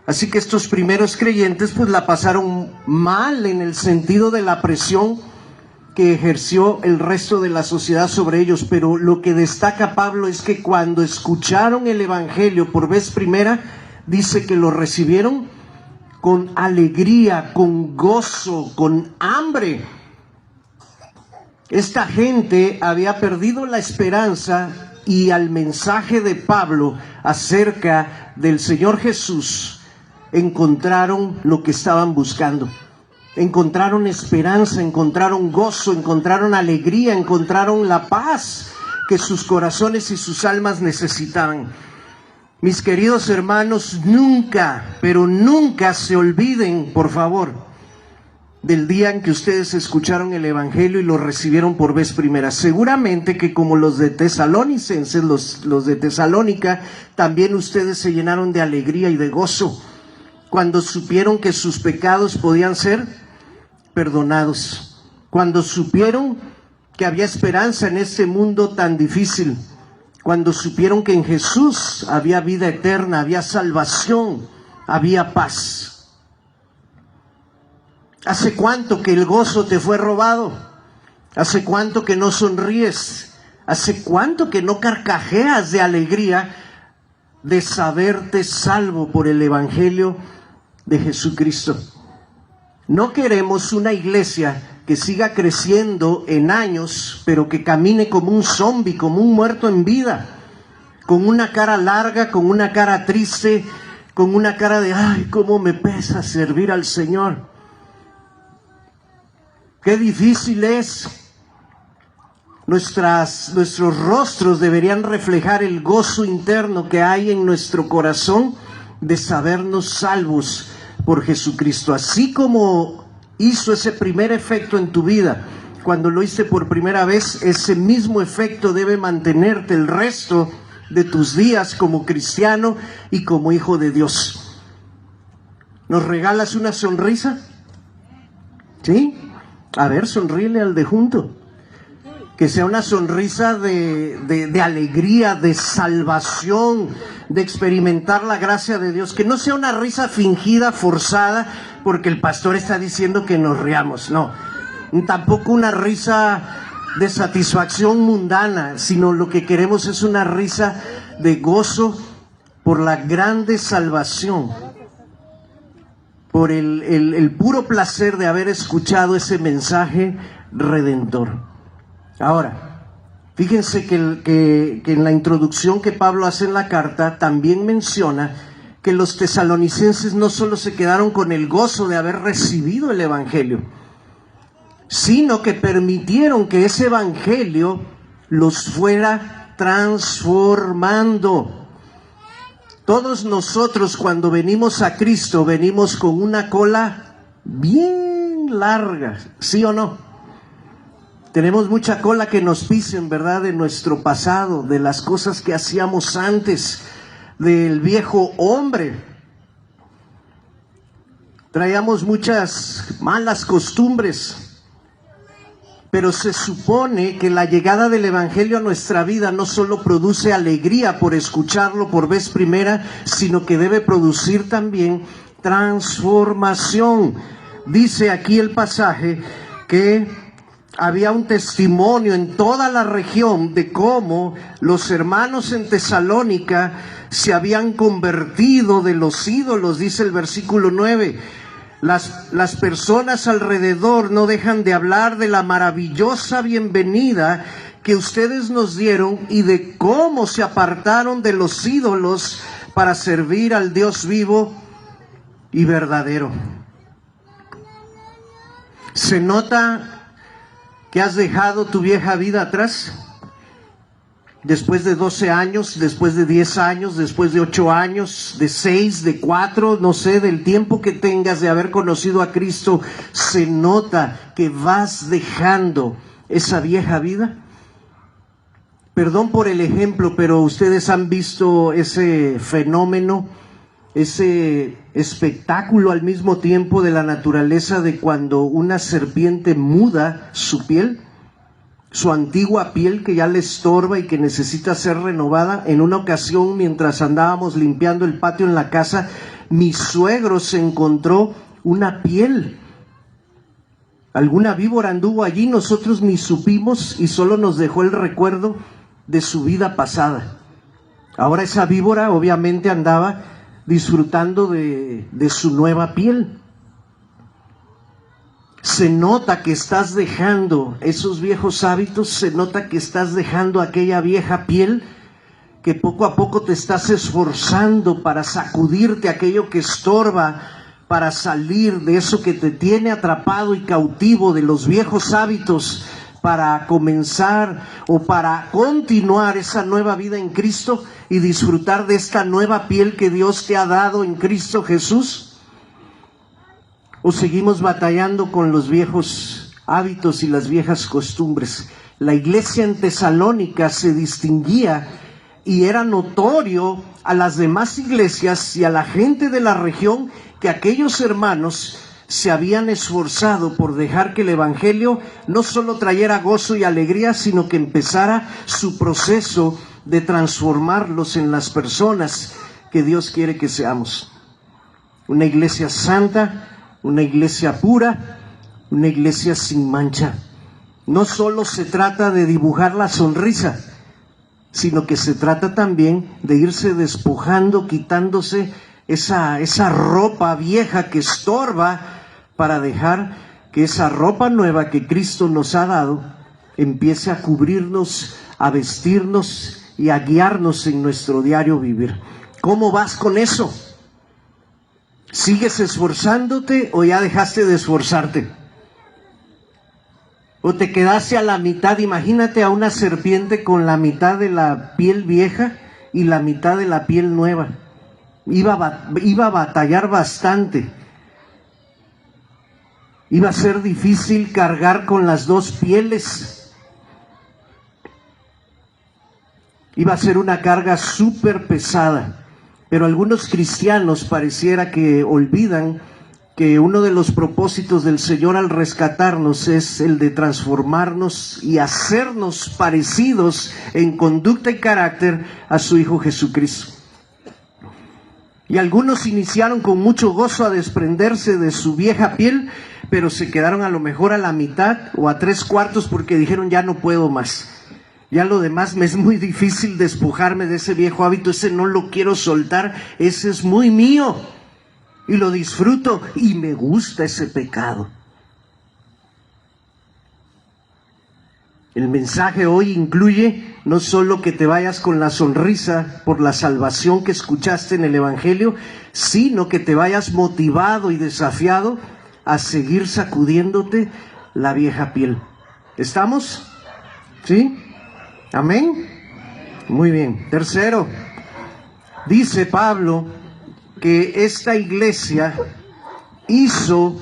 Así que estos primeros creyentes pues la pasaron mal en el sentido de la presión que ejerció el resto de la sociedad sobre ellos. Pero lo que destaca Pablo es que cuando escucharon el evangelio por vez primera, dice que lo recibieron con alegría, con gozo, con hambre. Esta gente había perdido la esperanza y al mensaje de Pablo acerca del Señor Jesús encontraron lo que estaban buscando. Encontraron esperanza, encontraron gozo, encontraron alegría, encontraron la paz que sus corazones y sus almas necesitaban. Mis queridos hermanos, nunca, pero nunca se olviden, por favor, del día en que ustedes escucharon el evangelio y lo recibieron por vez primera. Seguramente que como los de Tesalonicenses, los de Tesalónica, también ustedes se llenaron de alegría y de gozo cuando supieron que sus pecados podían ser perdonados, cuando supieron que había esperanza en este mundo tan difícil, cuando supieron que en Jesús había vida eterna, había salvación, había paz. ¿Hace cuánto que el gozo te fue robado? ¿Hace cuánto que no sonríes? ¿Hace cuánto que no carcajeas de alegría de saberte salvo por el evangelio de Jesucristo? No queremos una iglesia que siga creciendo en años, pero que camine como un zombi, como un muerto en vida, con una cara larga, con una cara triste, con una cara de ¡ay, cómo me pesa servir al Señor! ¡Qué difícil es! Nuestros rostros deberían reflejar el gozo interno que hay en nuestro corazón de sabernos salvos por Jesucristo. Así como hizo ese primer efecto en tu vida cuando lo hice por primera vez, ese mismo efecto debe mantenerte el resto de tus días como cristiano y como hijo de Dios. ¿Nos regalas una sonrisa? ¿Sí? A ver, sonríele al de junto. Que sea una sonrisa de alegría, de salvación, de experimentar la gracia de Dios. Que no sea una risa fingida, forzada, porque el pastor está diciendo que nos riamos. No, tampoco una risa de satisfacción mundana, sino lo que queremos es una risa de gozo por la grande salvación, por el puro placer de haber escuchado ese mensaje redentor. Ahora, fíjense que en la introducción que Pablo hace en la carta también menciona que los tesalonicenses no solo se quedaron con el gozo de haber recibido el evangelio, sino que permitieron que ese evangelio los fuera transformando. Todos nosotros cuando venimos a Cristo venimos con una cola bien larga, ¿sí o no? Tenemos mucha cola que nos pisen, ¿verdad? De nuestro pasado, de las cosas que hacíamos antes, del viejo hombre. Traíamos muchas malas costumbres, pero se supone que la llegada del evangelio a nuestra vida no solo produce alegría por escucharlo por vez primera, sino que debe producir también transformación. Dice aquí el pasaje que había un testimonio en toda la región de cómo los hermanos en Tesalónica se habían convertido de los ídolos, dice el versículo 9. Las personas alrededor no dejan de hablar de la maravillosa bienvenida que ustedes nos dieron y de cómo se apartaron de los ídolos para servir al Dios vivo y verdadero. Se nota que has dejado tu vieja vida atrás, después de 12 años, después de 10 años, después de 8 años, de 6, de 4, no sé, del tiempo que tengas de haber conocido a Cristo, se nota que vas dejando esa vieja vida. Perdón por el ejemplo, pero ustedes han visto ese fenómeno, ese espectáculo al mismo tiempo de la naturaleza de cuando una serpiente muda su piel, su antigua piel que ya le estorba y que necesita ser renovada. En una ocasión, mientras andábamos limpiando el patio en la casa, mi suegro se encontró una piel. Alguna víbora anduvo allí, nosotros ni supimos y solo nos dejó el recuerdo de su vida pasada. Ahora esa víbora obviamente andaba disfrutando de su nueva piel. Se nota que estás dejando esos viejos hábitos, se nota que estás dejando aquella vieja piel, que poco a poco te estás esforzando para sacudirte aquello que estorba, para salir de eso que te tiene atrapado y cautivo, de los viejos hábitos, para comenzar o para continuar esa nueva vida en Cristo y disfrutar de esta nueva piel que Dios te ha dado en Cristo Jesús. ¿O seguimos batallando con los viejos hábitos y las viejas costumbres? La iglesia en Tesalónica se distinguía y era notorio a las demás iglesias y a la gente de la región que aquellos hermanos se habían esforzado por dejar que el evangelio no solo trayera gozo y alegría, sino que empezara su proceso de transformarlos en las personas que Dios quiere que seamos. Una iglesia santa, una iglesia pura, una iglesia sin mancha. No solo se trata de dibujar la sonrisa, sino que se trata también de irse despojando, quitándose esa ropa vieja que estorba, para dejar que esa ropa nueva que Cristo nos ha dado empiece a cubrirnos, a vestirnos y a guiarnos en nuestro diario vivir. ¿Cómo vas con eso? ¿Sigues esforzándote o ya dejaste de esforzarte? ¿O te quedaste a la mitad? Imagínate a una serpiente con la mitad de la piel vieja y la mitad de la piel nueva. Iba a batallar bastante. Iba a ser difícil cargar con las dos pieles. Iba a ser una carga súper pesada. Pero algunos cristianos pareciera que olvidan que uno de los propósitos del Señor al rescatarnos es el de transformarnos y hacernos parecidos en conducta y carácter a su Hijo Jesucristo. Y algunos iniciaron con mucho gozo a desprenderse de su vieja piel, pero se quedaron a lo mejor a la mitad o a 3/4 porque dijeron: ya no puedo más. Ya lo demás me es muy difícil despojarme de ese viejo hábito, ese no lo quiero soltar, ese es muy mío y lo disfruto y me gusta ese pecado. El mensaje hoy incluye no solo que te vayas con la sonrisa por la salvación que escuchaste en el evangelio, sino que te vayas motivado y desafiado a seguir sacudiéndote la vieja piel. ¿Estamos? ¿Sí? ¿Amén? Muy bien. Tercero, dice Pablo que esta iglesia hizo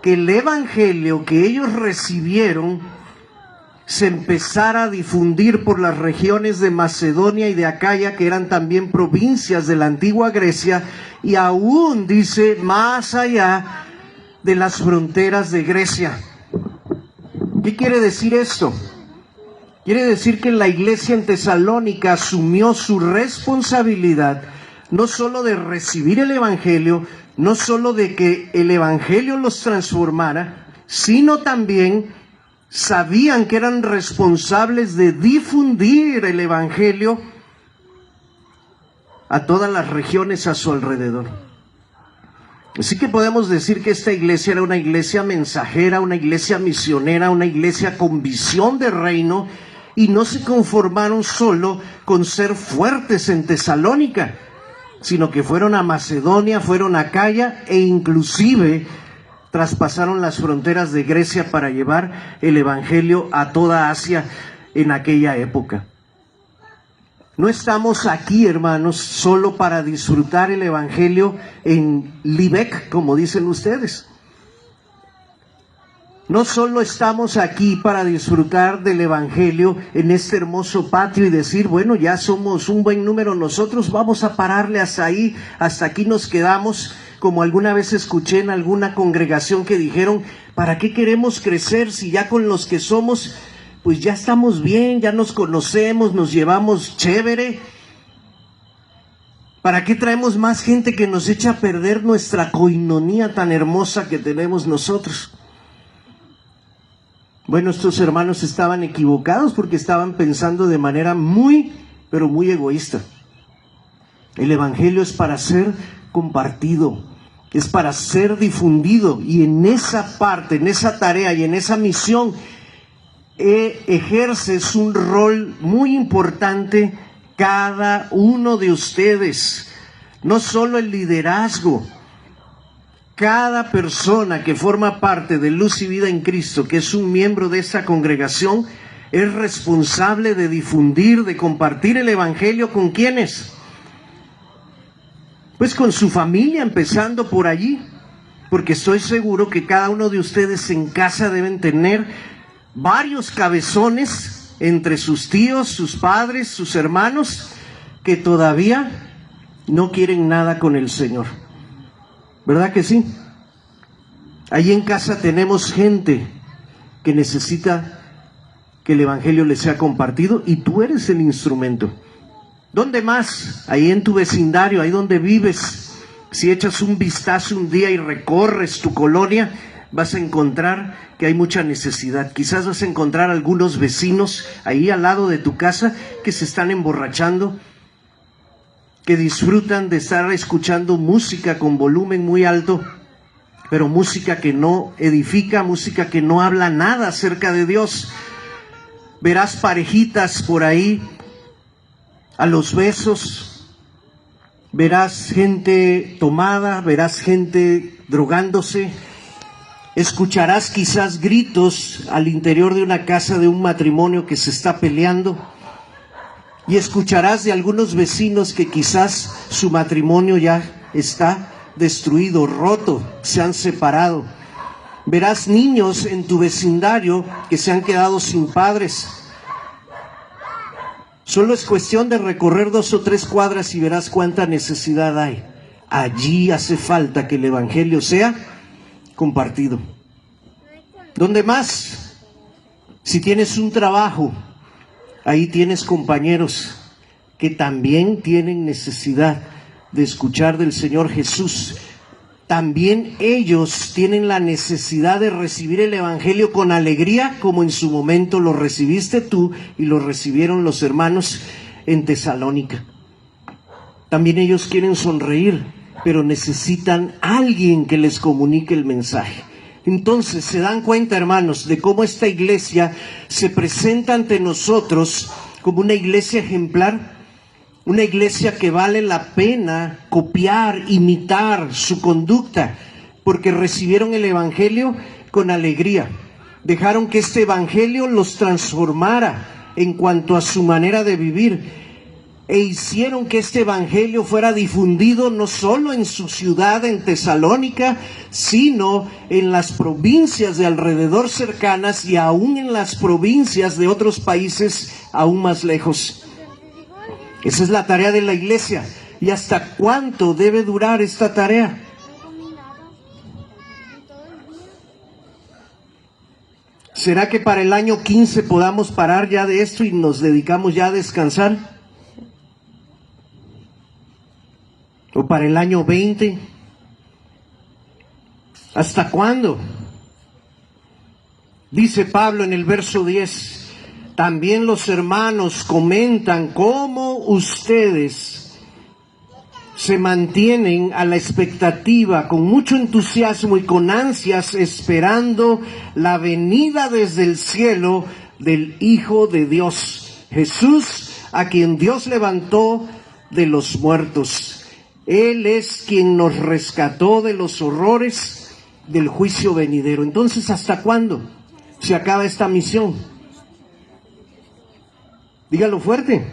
que el evangelio que ellos recibieron se empezara a difundir por las regiones de Macedonia y de Acaya, que eran también provincias de la antigua Grecia, y aún, dice, más allá de las fronteras de Grecia. ¿Qué quiere decir esto? Quiere decir que la iglesia en Tesalónica asumió su responsabilidad, no solo de recibir el evangelio, no solo de que el evangelio los transformara, sino también sabían que eran responsables de difundir el evangelio a todas las regiones a su alrededor. Así que podemos decir que esta iglesia era una iglesia mensajera, una iglesia misionera, una iglesia con visión de reino, y no se conformaron solo con ser fuertes en Tesalónica, sino que fueron a Macedonia, fueron a Acaya e inclusive traspasaron las fronteras de Grecia para llevar el evangelio a toda Asia en aquella época. No estamos aquí, hermanos, solo para disfrutar el evangelio en Lübeck, como dicen ustedes. No solo estamos aquí para disfrutar del evangelio en este hermoso patio y decir, bueno, ya somos un buen número nosotros, vamos a pararle hasta ahí, hasta aquí nos quedamos. Como alguna vez escuché en alguna congregación que dijeron, ¿para qué queremos crecer si ya con los que somos, pues ya estamos bien, ya nos conocemos, nos llevamos chévere? ¿Para qué traemos más gente que nos echa a perder nuestra coinonía tan hermosa que tenemos nosotros? Bueno, estos hermanos estaban equivocados porque estaban pensando de manera pero muy egoísta. El evangelio es para ser compartido, es para ser difundido, y en esa parte, en esa tarea y en esa misión ejerces un rol muy importante cada uno de ustedes. No solo el liderazgo, cada persona que forma parte de Luz y Vida en Cristo, que es un miembro de esa congregación, es responsable de difundir, de compartir el evangelio. ¿Con quiénes? Pues con su familia, empezando por allí, porque estoy seguro que cada uno de ustedes en casa deben tener varios cabezones entre sus tíos, sus padres, sus hermanos, que todavía no quieren nada con el Señor. ¿Verdad que sí? Allí en casa tenemos gente que necesita que el evangelio les sea compartido, y tú eres el instrumento. ¿Dónde más? Ahí en tu vecindario, ahí donde vives. Si echas un vistazo un día y recorres tu colonia, vas a encontrar que hay mucha necesidad. Quizás vas a encontrar algunos vecinos ahí al lado de tu casa que se están emborrachando, que disfrutan de estar escuchando música con volumen muy alto, pero música que no edifica, música que no habla nada acerca de Dios. Verás parejitas por ahí a los besos, verás gente tomada, verás gente drogándose, escucharás quizás gritos al interior de una casa de un matrimonio que se está peleando, y escucharás de algunos vecinos que quizás su matrimonio ya está destruido, roto, se han separado. Verás niños en tu vecindario que se han quedado sin padres. Solo es cuestión de recorrer 2 o 3 cuadras y verás cuánta necesidad hay. Allí hace falta que el evangelio sea compartido. ¿Dónde más? Si tienes un trabajo, ahí tienes compañeros que también tienen necesidad de escuchar del Señor Jesús. También ellos tienen la necesidad de recibir el evangelio con alegría, como en su momento lo recibiste tú y lo recibieron los hermanos en Tesalónica. También ellos quieren sonreír, pero necesitan a alguien que les comunique el mensaje. Entonces se dan cuenta, hermanos, de cómo esta iglesia se presenta ante nosotros como una iglesia ejemplar, una iglesia que vale la pena copiar, imitar su conducta, porque recibieron el evangelio con alegría, dejaron que este evangelio los transformara en cuanto a su manera de vivir, e hicieron que este evangelio fuera difundido no solo en su ciudad, en Tesalónica, sino en las provincias de alrededor cercanas y aún en las provincias de otros países aún más lejos. Esa es la tarea de la iglesia. ¿Y hasta cuánto debe durar esta tarea? ¿Será que para el año 15 podamos parar ya de esto y nos dedicamos ya a descansar? ¿O para el año 20? ¿Hasta cuándo? Dice Pablo en el verso 10, también los hermanos comentan cómo ustedes se mantienen a la expectativa, con mucho entusiasmo y con ansias, esperando la venida desde el cielo del Hijo de Dios, Jesús, a quien Dios levantó de los muertos. Él es quien nos rescató de los horrores del juicio venidero. Entonces, ¿hasta cuándo se acaba esta misión? Dígalo fuerte.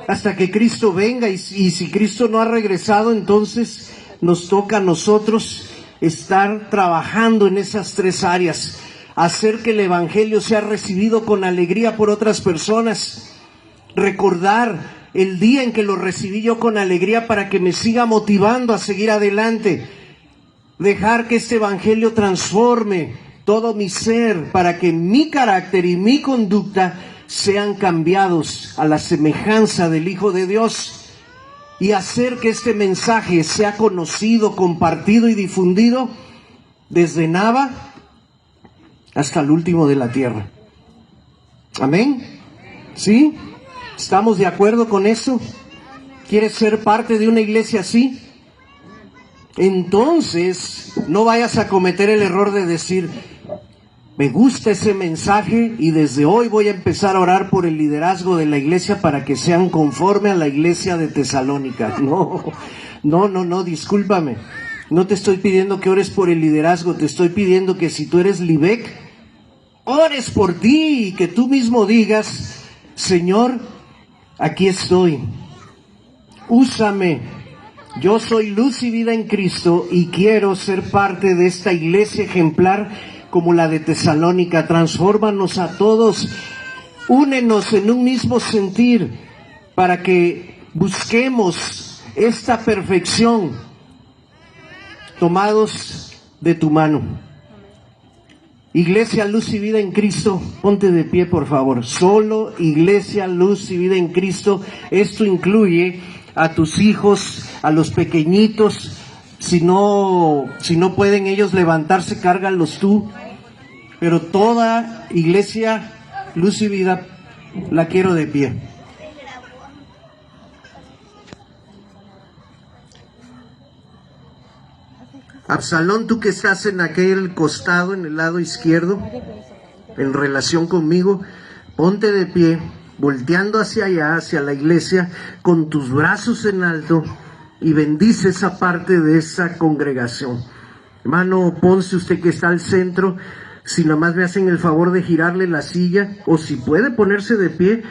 Hasta que Cristo venga, y si Cristo no ha regresado, entonces nos toca a nosotros estar trabajando en esas 3 áreas, hacer que el evangelio sea recibido con alegría por otras personas, recordar el día en que lo recibí yo con alegría para que me siga motivando a seguir adelante, dejar que este evangelio transforme todo mi ser para que mi carácter y mi conducta sean cambiados a la semejanza del Hijo de Dios. y hacer que este mensaje sea conocido, compartido y difundido desde Nava hasta el último de la tierra. Amén. ¿Sí? ¿Estamos de acuerdo con eso? ¿Quieres ser parte de una iglesia así? Entonces, no vayas a cometer el error de decir, me gusta ese mensaje y desde hoy voy a empezar a orar por el liderazgo de la iglesia para que sean conforme a la iglesia de Tesalónica. No, discúlpame. No te estoy pidiendo que ores por el liderazgo, te estoy pidiendo que si tú eres Libec, ores por ti y que tú mismo digas, Señor, aquí estoy, úsame, yo soy luz y vida en Cristo y quiero ser parte de esta iglesia ejemplar como la de Tesalónica. Transfórmanos a todos, únenos en un mismo sentir para que busquemos esta perfección tomados de tu mano. Iglesia Luz y Vida en Cristo, ponte de pie por favor. Solo Iglesia Luz y Vida en Cristo. Esto incluye a tus hijos, a los pequeñitos. Si no pueden ellos levantarse, cárgalos tú. Pero toda Iglesia Luz y Vida la quiero de pie. Absalón, tú que estás en aquel costado, en el lado izquierdo, en relación conmigo, ponte de pie, volteando hacia allá, hacia la iglesia, con tus brazos en alto y bendice esa parte de esa congregación. Hermano Ponce, usted que está al centro, si nomás me hacen el favor de girarle la silla, o si puede ponerse de pie,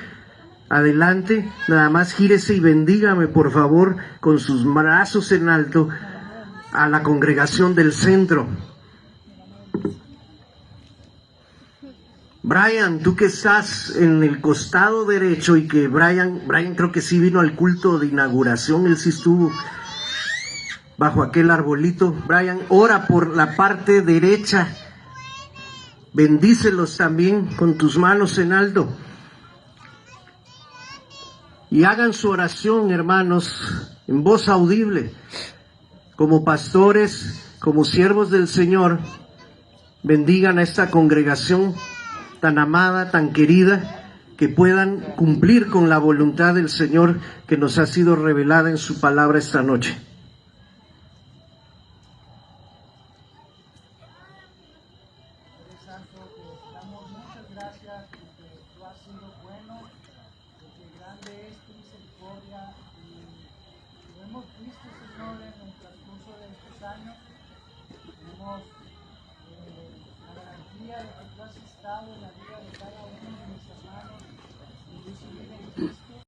adelante, nada más gírese y bendígame por favor con sus brazos en alto a la congregación del centro. Brian, tú que estás en el costado derecho y que Brian creo que sí vino al culto de inauguración, él sí estuvo bajo aquel arbolito. Brian, ora por la parte derecha, bendícelos también con tus manos en alto. Y hagan su oración, hermanos, en voz audible. Como pastores, como siervos del Señor, bendigan a esta congregación tan amada, tan querida, que puedan cumplir con la voluntad del Señor que nos ha sido revelada en su palabra esta noche. Muchas gracias porque tú has sido bueno, porque grande es tu misericordia y lo hemos visto, Señor, en el transcurso de estos años. Tenemos la garantía de que tú has estado en la vida de cada